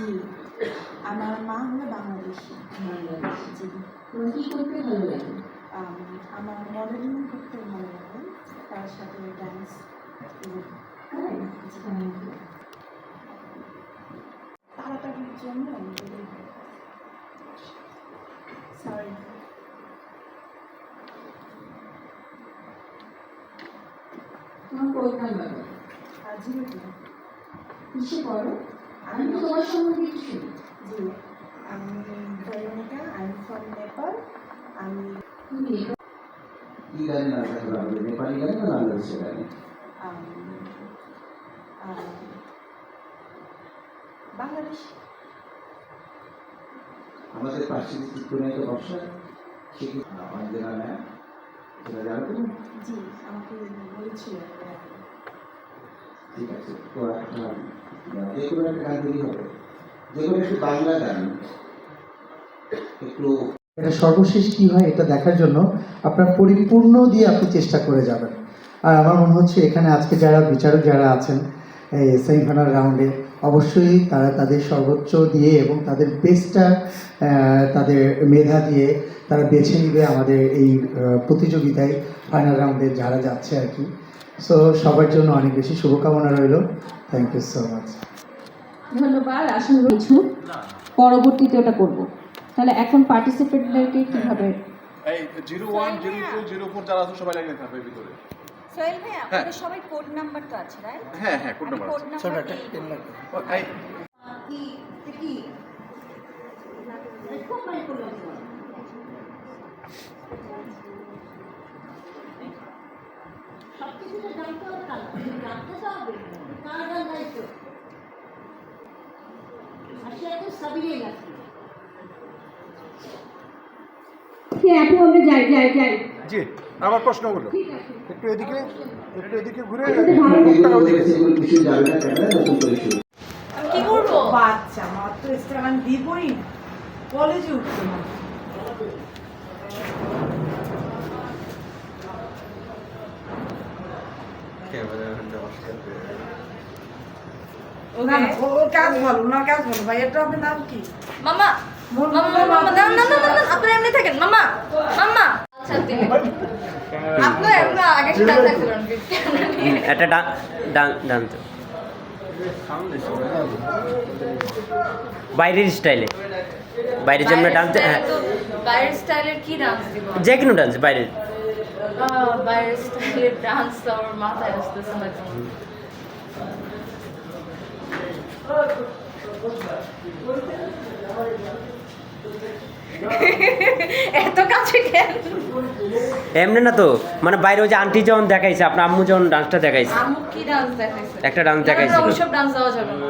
জি, আমার মা হলো বাংলাদেশি। জি। তোমার কি করতে ভালো লাগে? আমার মডেলিং করতে ভালো লাগে, তার সাথে ডান্স। তাই? তাড়াতাড়ির জন্য সরি। তোমার কোন নাম্বার? Zero two. কিসে পড়ো? আমি তো তোমার সম্বন্ধে কিছু শুনি। জি, আমি Veronica, I am from Nepal. আমি তুমি কি গান নাচতে পারবে? নেপালি গান না বাংলাদেশি গান? বাংলাদেশ। আমাদের পাশে কোনো একটা ব্যবসা সে কি আমাদের গানে সেটা জানো তুমি? জি, আমাকে বলেছিল। ঠিক আছে, তো যে কোনো একটা গান দিলেই হবে, যে কোনো একটু বাংলা গান একটু। এটা সর্বশেষ কী হয় এটা দেখার জন্য আপনার পরিপূর্ণ দিয়ে আপনি চেষ্টা করে যাবেন। আর আমার মনে হচ্ছে এখানে আজকে যারা বিচারক যারা আছেন এই সেমিফাইনাল রাউন্ডে, অবশ্যই তারা তাদের সর্বোচ্চ দিয়ে এবং তাদের বেস্টটা তাদের মেধা দিয়ে তারা বেছে নিবে আমাদের এই প্রতিযোগিতায় ফাইনাল রাউন্ডে যারা যাচ্ছে আর কি। সো সবার জন্য অনেক বেশি শুভকামনা রইল। Thank you so much. ধন্যবাদ। আসলে কিছু পরবর্তীতে ওটা করব। তাহলে এখন পার্টিসিপেন্টদেরকে কিভাবে এই 01, 02, 04 যারা আছে সবাই লাইনে থাকবে ভিতরে। সোহেল ভাই আপনাদের সবাই কোড নাম্বার তো আছে রাইট? হ্যাঁ হ্যাঁ, কোড নাম্বার কোড আছে। নাম্বার কি খুব মানে করলাম সব কিছুতে জানতে হবে, জানতে তো হবে কার গান দায়িত্ব। আসলে এখন সাবিরে লাগছে। আপু আমরা যাই যাই যাই। জি, আমার প্রশ্নগুলো ঠিক আছে। একটু এদিকে ঘুরে কিছু যাবে না ক্যামেরা নতুন করে শুরু। আমি কি করবো? বাচ্চা মাত্র স্টার দিবই না, কলেজে উঠছে না। না, ওর কাজ ভালো, ওনার কাজ ভালো। ভাই এটা আপনার নাম কি? মামা মামা না না না না আপনারা এমনি থাকেন মামা মামা। আচ্ছা দিলে আপনারা আগে সেটা থাকছিলেন একটা ডান্স বাইরের স্টাইলে, বাইরের জন্য ডান্স। হ্যাঁ, বাইরের স্টাইলের কি ডান্স দিব? যে কোনো ডান্স বাইরের। বাইরের স্টাইলের ডান্স আমার মাথায় আসতেছে না। এত কাছে কেন? এমনি না তো, মানে বাইরে ওই যে আন্টি যখন দেখাইছে, আপনার আম্মু যখন ডান্সটা দেখাইছে, আমু কি ডান্স দেখাইছে? একটা ডান্স দেখাইছে। ওইসব ডান্স দেওয়া যাবে না।